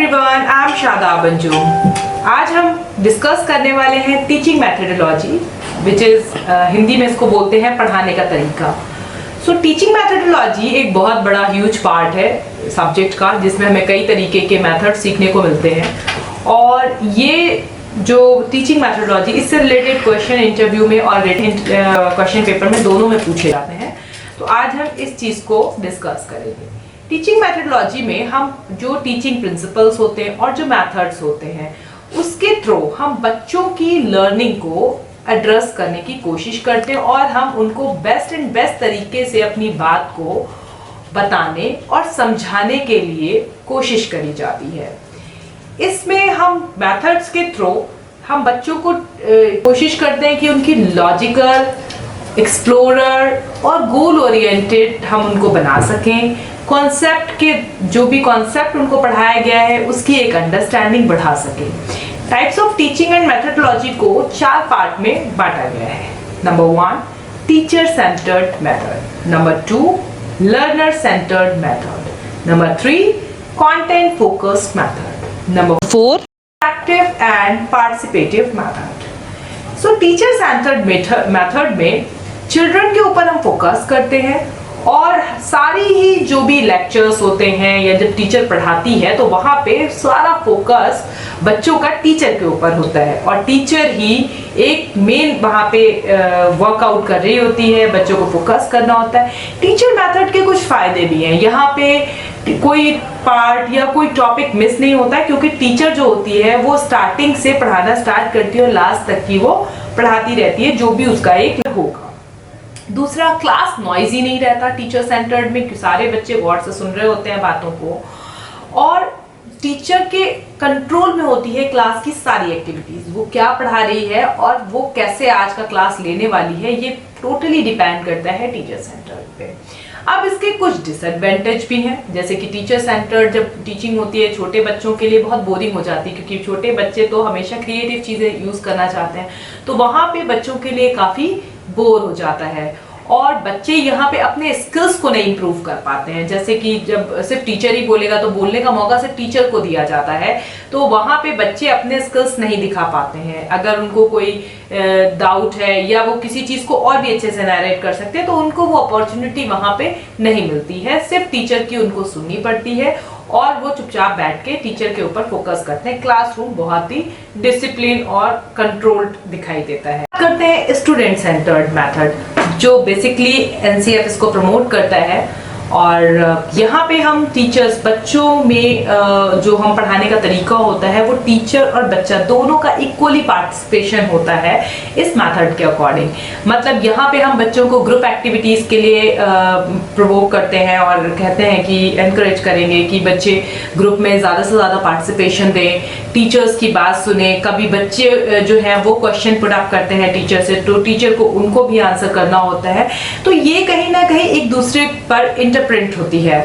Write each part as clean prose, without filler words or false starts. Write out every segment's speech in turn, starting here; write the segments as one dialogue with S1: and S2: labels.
S1: Everyone, I am Shadab Anjum. आज हम discuss करने वाले हैं teaching methodology, which is Hindi में इसको बोलते हैं पढ़ाने का तरीका। सो टीचिंग मेथोडोलॉजी एक बहुत बड़ा ह्यूज पार्ट है सब्जेक्ट का, जिसमें हमें कई तरीके के मेथड सीखने को मिलते हैं। और ये जो टीचिंग मेथोडोलॉजी, इससे रिलेटेड क्वेश्चन इंटरव्यू में और रिटन क्वेश्चन पेपर में दोनों में पूछे जाते हैं। तो आज हम इस चीज को डिस्कस करेंगे। टीचिंग मेथोडोलॉजी में हम जो टीचिंग प्रिंसिपल्स होते हैं और जो मेथड्स होते हैं, उसके थ्रू हम बच्चों की लर्निंग को एड्रेस करने की कोशिश करते हैं और हम उनको बेस्ट तरीके से अपनी बात को बताने और समझाने के लिए कोशिश करी जाती है। इसमें हम मेथड्स के थ्रू हम बच्चों को कोशिश करते हैं कि उनकी लॉजिकल, एक्सप्लोरर और गोल ओरिएंटेड हम उनको बना सकें। कॉन्सेप्ट के जो भी कॉन्सेप्ट उनको पढ़ाया गया है उसकी एक अंडरस्टैंडिंग बढ़ा सकें। Types of teaching and methodology को 4 पार्ट में बांटा गया है। Number 1, teacher centred method. Number 2, learner centred method. Number 3, content focused method. Number 4, active and participative method. So teacher centred method में चिल्ड्रन के ऊपर हम फोकस करते हैं और सारी ही जो भी लेक्चर्स होते हैं या जब टीचर पढ़ाती है तो वहाँ पे सारा फोकस बच्चों का टीचर के ऊपर होता है और टीचर ही एक मेन वहाँ पे वर्कआउट कर रही होती है, बच्चों को फोकस करना होता है। टीचर मेथड के कुछ फायदे भी हैं। यहाँ पे कोई पार्ट या कोई टॉपिक मिस नहीं होता है, क्योंकि टीचर जो होती है वो स्टार्टिंग से पढ़ाना स्टार्ट करती है और लास्ट तक की वो पढ़ाती रहती है, जो भी उसका एक होगा। दूसरा, क्लास नॉइजी नहीं रहता टीचर सेंटर्ड में, सारे बच्चे गौर से सुन रहे होते हैं बातों को और टीचर के कंट्रोल में होती है क्लास की सारी एक्टिविटीज। वो क्या पढ़ा रही है और वो कैसे आज का क्लास लेने वाली है, ये टोटली डिपेंड करता है टीचर सेंटर्ड पे। अब इसके कुछ डिसएडवांटेज भी हैं, जैसे कि टीचर सेंटर्ड जब टीचिंग होती है छोटे बच्चों के लिए बहुत बोरिंग हो जाती है, क्योंकि छोटे बच्चे तो हमेशा क्रिएटिव चीजें यूज करना चाहते हैं, तो वहां पे बच्चों के लिए काफी बोर हो जाता है और बच्चे यहाँ पे अपने स्किल्स को नहीं इंप्रूव कर पाते हैं। जैसे कि जब सिर्फ टीचर ही बोलेगा तो बोलने का मौका सिर्फ टीचर को दिया जाता है, तो वहाँ पे बच्चे अपने स्किल्स नहीं दिखा पाते हैं। अगर उनको कोई डाउट है या वो किसी चीज को और भी अच्छे से नरेट कर सकते हैं तो उनको वो अपॉर्चुनिटी वहाँ पे नहीं मिलती है, सिर्फ टीचर की उनको सुननी पड़ती है और वो चुपचाप बैठ के टीचर के ऊपर फोकस करते हैं। क्लासरूम बहुत ही डिसिप्लिन और कंट्रोल्ड दिखाई देता है। करते हैं स्टूडेंट सेंटर्ड मेथड, जो बेसिकली एनसीएफ इसको प्रमोट करता है और यहाँ पे हम टीचर्स, बच्चों में जो हम पढ़ाने का तरीका होता है वो टीचर और बच्चा दोनों का इक्वली पार्टिसिपेशन होता है इस मेथड के अकॉर्डिंग। मतलब यहाँ पे हम बच्चों को ग्रुप एक्टिविटीज के लिए प्रोवोक करते हैं और कहते हैं कि एनकरेज करेंगे कि बच्चे ग्रुप में ज़्यादा से ज़्यादा पार्टिसिपेशन दें, टीचर्स की बात सुने। कभी बच्चे जो हैं वो क्वेश्चन पुट अप करते हैं टीचर से, तो टीचर को उनको भी आंसर करना होता है, तो ये कहीं ना कहीं एक दूसरे पर इंटरप्रेट होती है।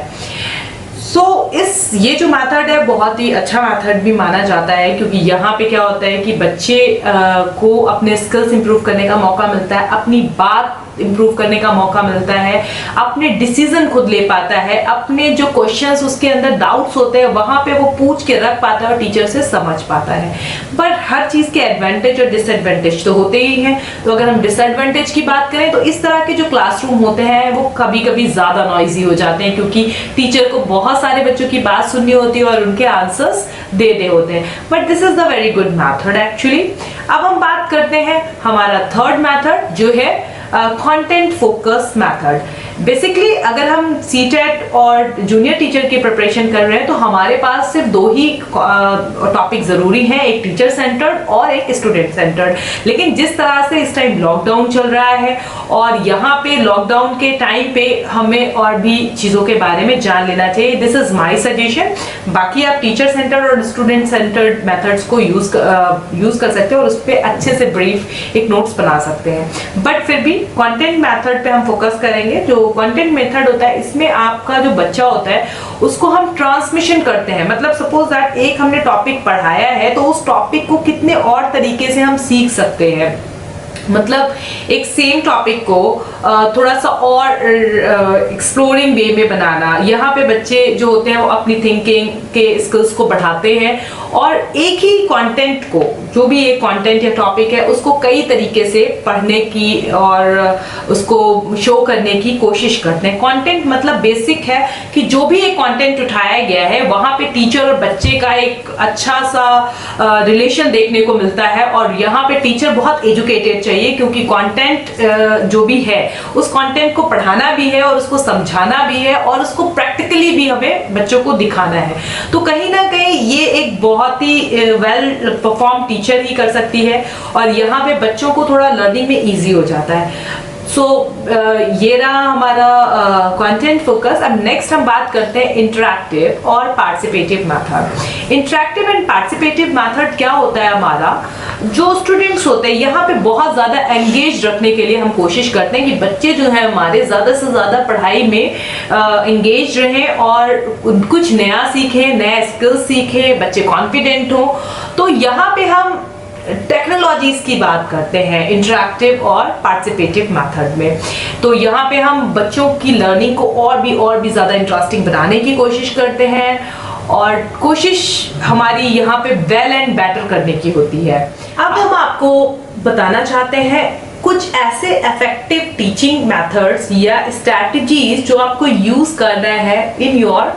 S1: ये जो मेथड है बहुत ही अच्छा मेथड भी माना जाता है, क्योंकि यहाँ पे क्या होता है कि बच्चे को अपने स्किल्स इंप्रूव करने का मौका मिलता है, अपनी बात इंप्रूव करने का मौका मिलता है, अपने डिसीजन खुद ले पाता है, अपने जो क्वेश्चंस उसके अंदर डाउट्स होते हैं वहां पे वो पूछ के रख पाता है और टीचर से समझ पाता है। पर हर चीज के एडवांटेज और डिसएडवांटेज तो होते ही हैं। तो अगर हम डिसएडवांटेज की बात करें तो इस तरह के जो क्लासरूम होते हैं वो कभी कभी ज्यादा नॉइजी हो जाते हैं, क्योंकि टीचर को बहुत सारे बच्चों की बात सुननी होती है और उनके आंसर्स देने होते हैं। But this is the very good method actually. अब हम बात करते हैं हमारा थर्ड मैथड, जो है कंटेंट फोकस मेथड। बेसिकली अगर हम सीटेट और जूनियर टीचर की प्रिपरेशन कर रहे हैं तो हमारे पास सिर्फ 2 ही टॉपिक जरूरी हैं, एक टीचर सेंटर्ड और एक स्टूडेंट सेंटर्ड। लेकिन जिस तरह से इस टाइम लॉकडाउन चल रहा है और यहाँ पे लॉकडाउन के टाइम पे हमें और भी चीजों के बारे में जान लेना चाहिए। This is my suggestion. बाकी आप टीचर सेंटर्ड और स्टूडेंट सेंटर्ड मेथड्स को यूज कर सकते हैं और उस पर अच्छे से ब्रीफ एक नोट्स बना सकते हैं। बट फिर भी कंटेंट मेथड पे हम फोकस करेंगे। जो कंटेंट मेथड होता है, इसमें आपका जो बच्चा होता है उसको हम ट्रांसमिशन करते हैं। मतलब सपोज दैट एक हमने टॉपिक पढ़ाया है तो उस टॉपिक को कितने और तरीके से हम सीख सकते हैं। मतलब एक सेम टॉपिक को थोड़ा सा और एक्सप्लोरिंग वे में बनाना। यहाँ पे बच्चे जो होते हैं वो अपनी थिंकिंग के स्किल्स को बढ़ाते हैं और एक ही कंटेंट को, जो भी एक कंटेंट या टॉपिक है, उसको कई तरीके से पढ़ने की और उसको शो करने की कोशिश करते हैं। कंटेंट मतलब बेसिक है कि जो भी एक कंटेंट उठाया गया है वहाँ पे टीचर और बच्चे का एक अच्छा सा रिलेशन देखने को मिलता है और यहाँ पे टीचर बहुत एजुकेटेड चाहिए, क्योंकि कंटेंट जो भी है उस कंटेंट को पढ़ाना भी है और उसको समझाना भी है और उसको प्रैक्टिकली भी हमें बच्चों को दिखाना है। तो कहीं ना कहीं ये एक बहुत ही वेल परफॉर्म टीचर ही कर सकती है और यहाँ पे बच्चों को थोड़ा लर्निंग में इजी हो जाता है। सो ये रहा हमारा कंटेंट फोकस। अब नेक्स्ट हम बात करते हैं इंटरैक्टिव और participative method. Interactive and participative method क्या होता है? हमारा जो स्टूडेंट्स होते हैं यहाँ पे बहुत ज़्यादा एंगेज रखने के लिए हम कोशिश करते हैं कि बच्चे जो है हमारे ज़्यादा से ज़्यादा पढ़ाई में एंगेज रहें और कुछ नया सीखें, नए स्किल्स सीखें, बच्चे कॉन्फिडेंट हों। तो यहाँ पे हम टेक्नोलॉजीज की बात करते हैं इंटरैक्टिव और पार्टिसिपेटिव मेथड में। तो यहाँ पे हम बच्चों की लर्निंग को और भी ज़्यादा इंटरेस्टिंग बनाने की कोशिश करते हैं और कोशिश हमारी यहाँ पे वेल एंड बेटर करने की होती है। अब हम आपको बताना चाहते हैं कुछ ऐसे इफेक्टिव टीचिंग मेथड्स या स्ट्रैटेजीज जो आपको यूज करना है इन योर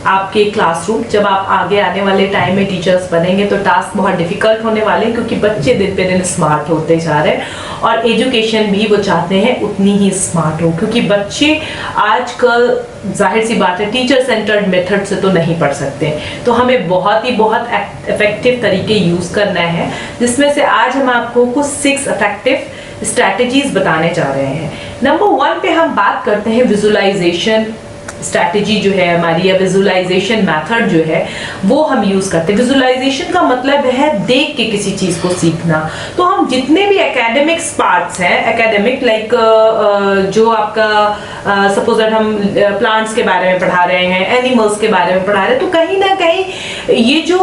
S1: आपके क्लासरूम। जब आप आगे आने वाले टाइम में टीचर्स बनेंगे तो टास्क बहुत डिफिकल्ट होने वाले हैं, क्योंकि बच्चे दिन पे दिन स्मार्ट होते जा रहे हैं और एजुकेशन भी वो चाहते हैं उतनी ही स्मार्ट हो, क्योंकि बच्चे आजकल जाहिर सी बात है टीचर सेंटर्ड मेथड से तो नहीं पढ़ सकते। तो हमें बहुत इफेक्टिव तरीके यूज करना है, जिसमें से आज हम आपको कुछ 6 इफेक्टिव स्ट्रैटेजीज बताने जा रहे हैं। नंबर 1 पे हम बात करते हैं विजुअलाइजेशन स्ट्रैटेजी जो है हमारी, या विजुअलाइजेशन मेथड जो है वो हम यूज करते हैं। विजुअलाइजेशन का मतलब है देख के किसी चीज को सीखना। तो हम जितने भी एकेडमिक पार्ट्स हैं, एकेडमिक लाइक जो आपका सपोज दैट हम प्लांट्स के बारे में पढ़ा रहे हैं, एनिमल्स के बारे में पढ़ा रहे हैं, तो कहीं ना कहीं ये जो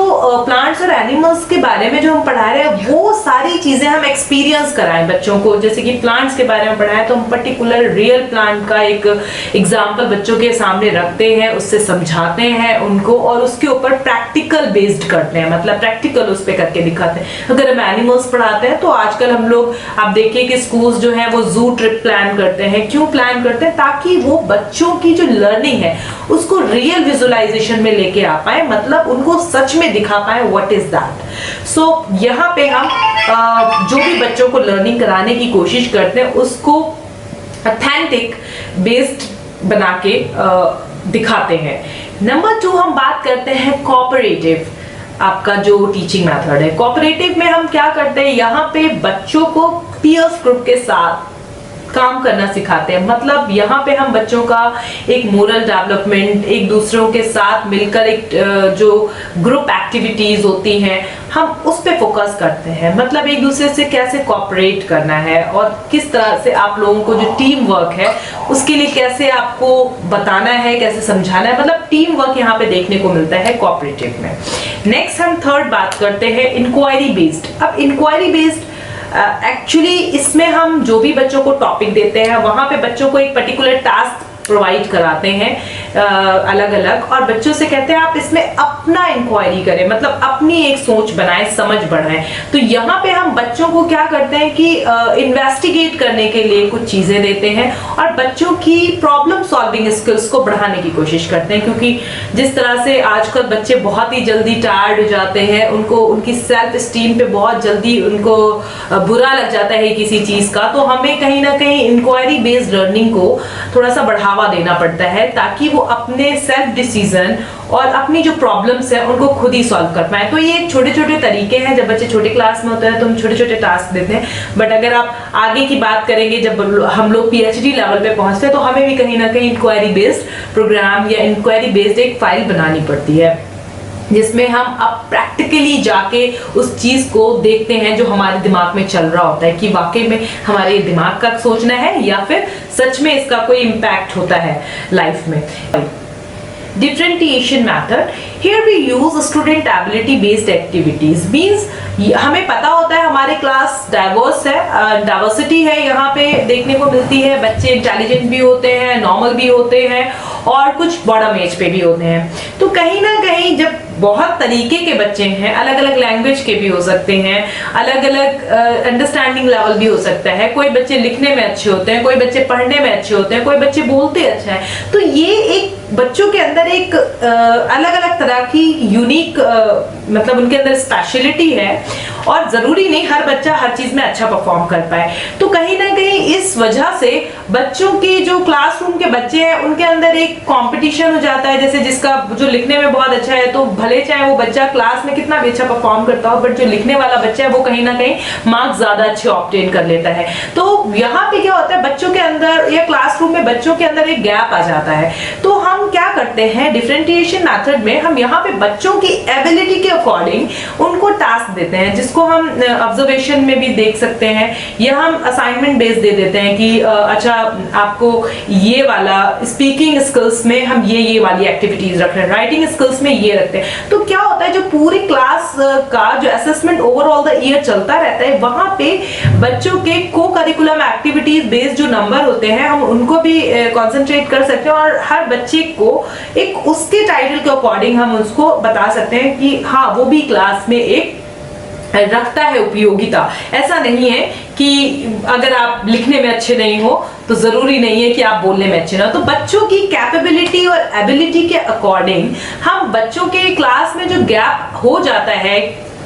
S1: प्लांट्स और एनिमल्स के बारे में जो हम पढ़ा रहे हैं वो सारी चीजें हम एक्सपीरियंस कराएं बच्चों को। जैसे कि प्लांट्स के बारे में पढ़ाएं तो हम पर्टिकुलर रियल प्लांट का एक एग्जाम्पल बच्चों के सामने रखते हैं, उससे समझाते हैं उनको और उसके ऊपर प्रैक्टिकल बेस्ड करते हैं, मतलब प्रैक्टिकल उस पे करके दिखाते हैं। अगर हम एनिमल्स पढ़ाते हैं तो आजकल हम लोग आप देखिए कि स्कूल्स जो हैं वो जू ट्रिप प्लान करते हैं। क्यों प्लान करते हैं? ताकि वो बच्चों की जो लर्निंग है उसको रियल विजुअलाइजेशन में लेके आ पाए, मतलब उनको सच में दिखा पाए व्हाट इज दैट। सो यहाँ पे हम जो भी बच्चों को लर्निंग कराने की कोशिश करते हैं उसको ऑथेंटिक बेस्ड बना के दिखाते हैं। नंबर 2 हम बात करते हैं कोऑपरेटिव, आपका जो टीचिंग मेथड है। कोऑपरेटिव में हम क्या करते हैं, यहाँ पे बच्चों को पीयर्स ग्रुप के साथ काम करना सिखाते हैं। मतलब यहाँ पे हम बच्चों का एक मोरल डेवलपमेंट, एक दूसरों के साथ मिलकर एक जो ग्रुप एक्टिविटीज होती हैं हम उस पे फोकस करते हैं। मतलब एक दूसरे से कैसे कोऑपरेट करना है और किस तरह से आप लोगों को जो टीम वर्क है उसके लिए कैसे आपको बताना है, कैसे समझाना है, मतलब टीम वर्क यहाँ पे देखने को मिलता है कोऑपरेटिव में। नेक्स्ट हम 3rd बात करते हैं इंक्वायरी बेस्ड। अब इंक्वायरी बेस्ड एक्चुअली इसमें हम जो भी बच्चों को टॉपिक देते हैं वहां पे बच्चों को एक पर्टिकुलर टास्क प्रोवाइड कराते हैं अलग अलग, और बच्चों से कहते हैं आप इसमें अपना इंक्वायरी करें, मतलब अपनी एक सोच बनाएं, समझ बढ़ाएं। तो यहाँ पे हम बच्चों को क्या करते हैं कि इन्वेस्टिगेट करने के लिए कुछ चीजें देते हैं और बच्चों की प्रॉब्लम सॉल्विंग स्किल्स को बढ़ाने की कोशिश करते हैं, क्योंकि जिस तरह से आजकल बच्चे बहुत ही जल्दी टायर्ड हो जाते हैं, उनको उनकी सेल्फ स्टीम पे बहुत जल्दी उनको बुरा लग जाता है किसी चीज का। तो हमें कहीं ना कहीं इंक्वायरी बेस्ड लर्निंग को थोड़ा सा बढ़ावा देना पड़ता है ताकि वो अपने सेल्फ डिसीजन और अपनी जो प्रॉब्लम्स है उनको खुद ही सॉल्व कर पाए। तो ये छोटे छोटे तरीके हैं, जब बच्चे छोटे क्लास में होते हैं तो हम छोटे छोटे टास्क देते हैं, बट अगर आप आगे की बात करेंगे जब हम लोग PhD लेवल पे पहुंचते हैं तो हमें भी कहीं ना कहीं इंक्वायरी बेस्ड प्रोग्राम या इंक्वायरी बेस्ड एक फाइल बनानी पड़ती है, जिसमें हम अब प्रैक्टिकली जाके उस चीज को देखते हैं जो हमारे दिमाग में चल रहा होता है कि वाकई में हमारे दिमाग का सोचना है या फिर सच में इसका कोई इम्पैक्ट होता है लाइफ में। Differentiation method. Here we use student ability based activities. Means हमें पता होता है हमारे क्लास डाइवर्स है, डाइवर्सिटी है यहाँ पे देखने को मिलती है। बच्चे इंटेलिजेंट भी होते हैं, नॉर्मल भी होते हैं और कुछ बॉडम एज पे भी होते हैं। तो कहीं ना कहीं जब बहुत तरीके के बच्चे हैं, अलग अलग लैंग्वेज के भी हो सकते हैं, अलग अलग अंडरस्टैंडिंग लेवल भी हो सकता है। कोई बच्चे लिखने में अच्छे होते हैं, कोई बच्चे पढ़ने में अच्छे होते हैं, कोई बच्चे बोलते अच्छा है। तो ये एक बच्चों के अंदर एक अलग अलग तरह की यूनिक मतलब उनके अंदर स्पेशलिटी है और जरूरी नहीं हर बच्चा हर चीज में अच्छा परफॉर्म कर पाए। तो कहीं ना कहीं इस वजह से बच्चों के जो क्लासरूम के बच्चे हैं उनके अंदर एक कंपटीशन हो जाता है। जैसे जिसका जो लिखने में बहुत अच्छा है तो भले चाहे वो बच्चा क्लास में कितना भी अच्छा परफॉर्म करता हो, बट जो लिखने वाला बच्चा है वो कहीं ना कहीं मार्क्स ज्यादा अच्छे ऑब्टेन कर लेता है। तो यहाँ पे क्या होता है, बच्चों के अंदर या क्लासरूम में बच्चों के अंदर एक गैप आ जाता है। तो हम क्या करते हैं डिफरेंशिएशन मेथड में, हम यहाँ पे बच्चों की एबिलिटी के अकॉर्डिंग उनको टास्क देते हैं, जिसको हम ऑब्जर्वेशन में भी देख सकते हैं या हम असाइनमेंट बेस दे देते हैं कि अच्छा आपको ये वाला स्पीकिंग स्किल्स में हम ये वाली एक्टिविटीज रख रहे हैं, राइटिंग स्किल्स में ये रखते हैं। तो क्या होता है जो पूरी क्लास का जो असेसमेंट ओवरऑल द ईयर चलता रहता है, वहां पे बच्चों के को करिकुलम एक्टिविटीज बेस्ड जो नंबर होते हैं हम उनको भी कॉन्सेंट्रेट कर सकते हैं और हर बच्चे को एक उसके टाइटल के अकॉर्डिंग हम उसको बता सकते हैं कि हाँ वो भी क्लास में एक रखता है उपयोगिता। ऐसा नहीं है कि अगर आप लिखने में अच्छे नहीं हो तो जरूरी नहीं है कि आप बोलने में अच्छे ना। तो बच्चों की कैपेबिलिटी और एबिलिटी के अकॉर्डिंग हम बच्चों के क्लास में जो गैप हो जाता है,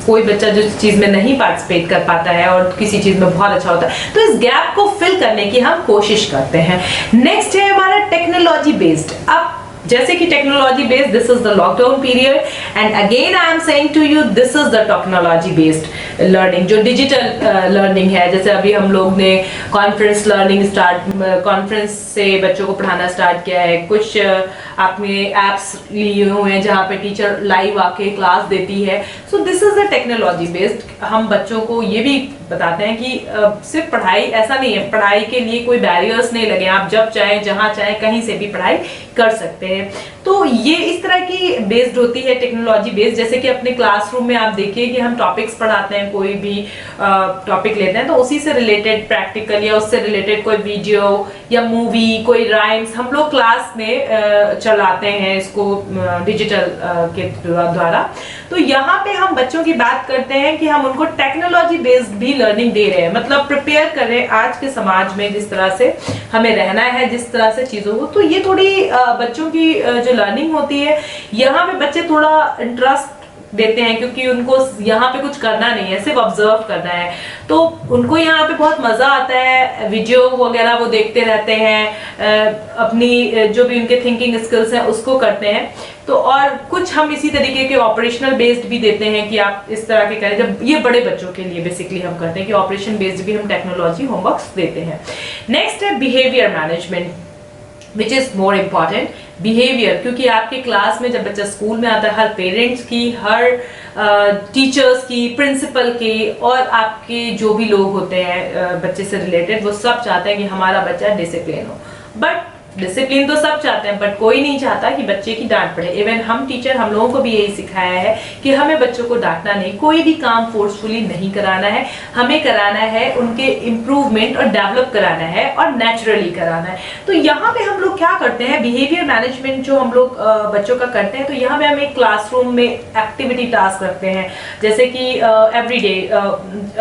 S1: कोई बच्चा जो चीज में नहीं पार्टिसिपेट कर पाता है और किसी चीज में बहुत अच्छा होता है, तो इस गैप को फिल करने की हम कोशिश करते हैं। नेक्स्ट है हमारा टेक्नोलॉजी बेस्ड। अब जैसे कि technology based, this is the lockdown period and again I am saying to you this is the technology based learning, जो डिजिटल लर्निंग है। जैसे अभी हम लोग ने कॉन्फ्रेंस लर्निंग कॉन्फ्रेंस से बच्चों को पढ़ाना स्टार्ट किया है। कुछ आपने एप्स लिए हुए हैं जहाँ पे टीचर लाइव आके क्लास देती है। So this is the technology based. हम बच्चों को ये भी बताते हैं कि सिर्फ पढ़ाई ऐसा नहीं है, पढ़ाई के लिए कोई बैरियर्स नहीं लगे, आप जब चाहे जहां चाहे कहीं से भी पढ़ाई कर सकते हैं। तो ये इस तरह की बेस्ड होती है टेक्नोलॉजी बेस्ड। जैसे कि अपने क्लासरूम में आप देखिए कि हम टॉपिक्स पढ़ाते हैं, कोई भी टॉपिक लेते हैं तो उसी से रिलेटेड प्रैक्टिकल या उससे रिलेटेड कोई वीडियो या मूवी, कोई राइम्स हम लोग क्लास में चलाते हैं इसको डिजिटल के द्वारा। तो यहाँ पे हम बच्चों की बात करते हैं कि हम उनको टेक्नोलॉजी बेस्ड भी लर्निंग दे रहे हैं, मतलब प्रिपेयर कर रहे हैं आज के समाज में जिस तरह से हमें रहना है, जिस तरह से चीजों को। तो ये थोड़ी बच्चों की जो लर्निंग होती है यहाँ पे बच्चे थोड़ा इंटरेस्ट देते हैं, क्योंकि उनको यहाँ पे कुछ करना नहीं है, सिर्फ ऑब्जर्व करना है। तो उनको यहाँ पे बहुत मजा आता है, वीडियो वगैरह वो देखते रहते हैं, अपनी जो भी उनके थिंकिंग स्किल्स हैं उसको करते हैं। तो और कुछ हम इसी तरीके के ऑपरेशनल बेस्ड भी देते हैं कि आप इस तरह के करें। जब ये बड़े बच्चों के लिए बेसिकली हम करते हैं कि ऑपरेशन बेस्ड भी हम टेक्नोलॉजी होमवर्क्स देते हैं। नेक्स्ट है behaviour management, which is more important. Behaviour, क्योंकि आपके क्लास में जब बच्चा स्कूल में आता है, हर पेरेंट्स की, हर टीचर्स की, प्रिंसिपल की और आपके जो भी लोग होते हैं बच्चे से रिलेटेड, वो सब चाहते हैं कि हमारा बच्चा डिसिप्लिन हो। बट डिसिप्लिन तो सब चाहते हैं, बट कोई नहीं चाहता कि बच्चे की डांट पड़े। इवन हम टीचर, हम लोगों को भी यही सिखाया है कि हमें बच्चों को डांटना नहीं, कोई भी काम फोर्सफुली नहीं कराना है, हमें कराना है उनके इम्प्रूवमेंट और डेवलप कराना है और नेचुरली कराना है। तो यहाँ पे हम लोग क्या करते हैं, बिहेवियर मैनेजमेंट जो हम लोग बच्चों का करते हैं, तो यहाँ पे हम एक क्लासरूम में एक्टिविटी टास्क रखते हैं। जैसे कि एवरीडे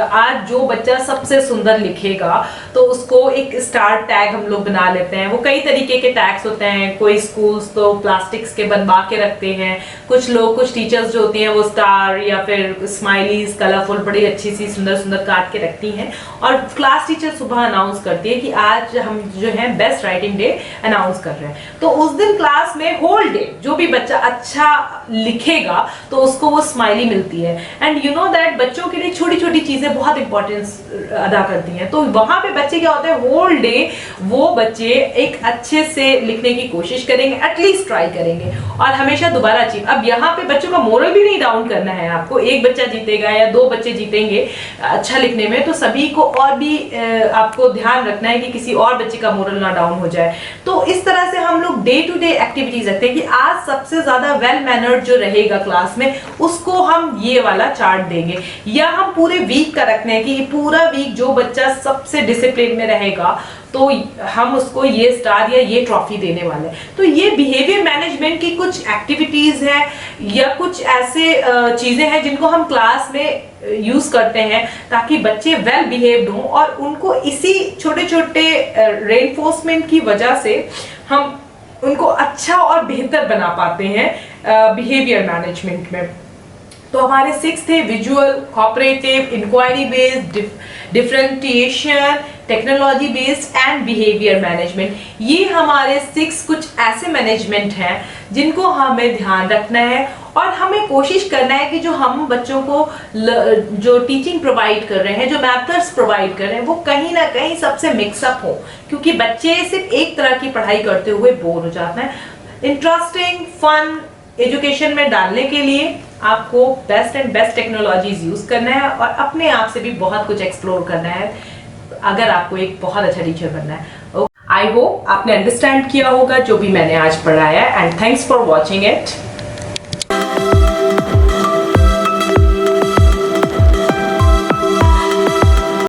S1: आज जो बच्चा सबसे सुंदर लिखेगा तो उसको एक स्टार टैग हम लोग बना लेते हैं। वो कई तरीके के टैग्स होते हैं, कोई स्कूल्स तो प्लास्टिक्स के बनवा के रखते हैं, कुछ लोग, कुछ टीचर्स जो होती हैं वो स्टार या फिर स्माइलीज कलरफुल बड़ी अच्छी सी सुंदर सुंदर काट के रखती हैं। और क्लास टीचर सुबह अनाउंस करती है कि आज हम जो है बेस्ट राइटिंग डे अनाउंस कर रहे हैं। तो उस दिन क्लास में होल डे जो भी बच्चा अच्छा लिखेगा तो उसको वो स्माइली मिलती है। एंड यू नो दैट बच्चों के लिए छोटी छोटी चीजें बहुत इंपॉर्टेंस अदा करती हैं। तो वहां पे बच्चे क्या होते हैं, होल डे वो बच्चे एक अच्छे से लिखने की कोशिश करेंगे, एटलीस्ट ट्राई करेंगे और हमेशा दोबारा अचीव। अब यहाँ पे बच्चों का मोरल भी नहीं डाउन करना है आपको, एक बच्चा जीतेगा या 2 बच्चे जीतेंगे अच्छा लिखने में तो सभी को और भी आपको ध्यान रखना है कि किसी और बच्चे का मोरल ना डाउन हो जाए। तो इस तरह से हम लोग डे टू डे एक्टिविटीज रखते हैं कि आज सबसे ज्यादा वेल मैनर्ड जो रहेगा क्लास में उसको हम ये वाला चार्ट देंगे, या हम पूरे वीक का रखते हैं कि पूरा वीक जो बच्चा सबसे डिसिप्लिन में रहेगा तो हम उसको ये स्टार या ये ट्रॉफी देने वाले हैं। तो ये बिहेवियर मैनेजमेंट की कुछ एक्टिविटीज हैं या कुछ ऐसे चीजें हैं जिनको हम क्लास में यूज करते हैं ताकि बच्चे वेल बिहेव्ड हों और उनको इसी छोटे छोटे रेनफोर्समेंट की वजह से हम उनको अच्छा और बेहतर बना पाते हैं बिहेवियर मैनेजमेंट में। तो हमारे 6 थे visual, cooperative, inquiry based, differentiation, technology based and behaviour management. ये हमारे 6 कुछ ऐसे मैनेजमेंट हैं जिनको हमें ध्यान रखना है और हमें कोशिश करना है कि जो हम बच्चों को जो टीचिंग प्रोवाइड कर रहे हैं, जो मेथड्स प्रोवाइड कर रहे हैं, वो कहीं ना कहीं सबसे मिक्सअप हो, क्योंकि बच्चे सिर्फ एक तरह की पढ़ाई करते हुए बोर हो जाते हैं। इंटरेस्टिंग फन एजुकेशन में डालने के लिए आपको best and best technologies use करना है और अपने आप से भी बहुत कुछ एक्सप्लोर करना है अगर आपको एक बहुत अच्छा टीचर बनना है। आई होप आपने अंडरस्टैंड किया होगा जो भी मैंने आज पढ़ाया and thanks for watching it.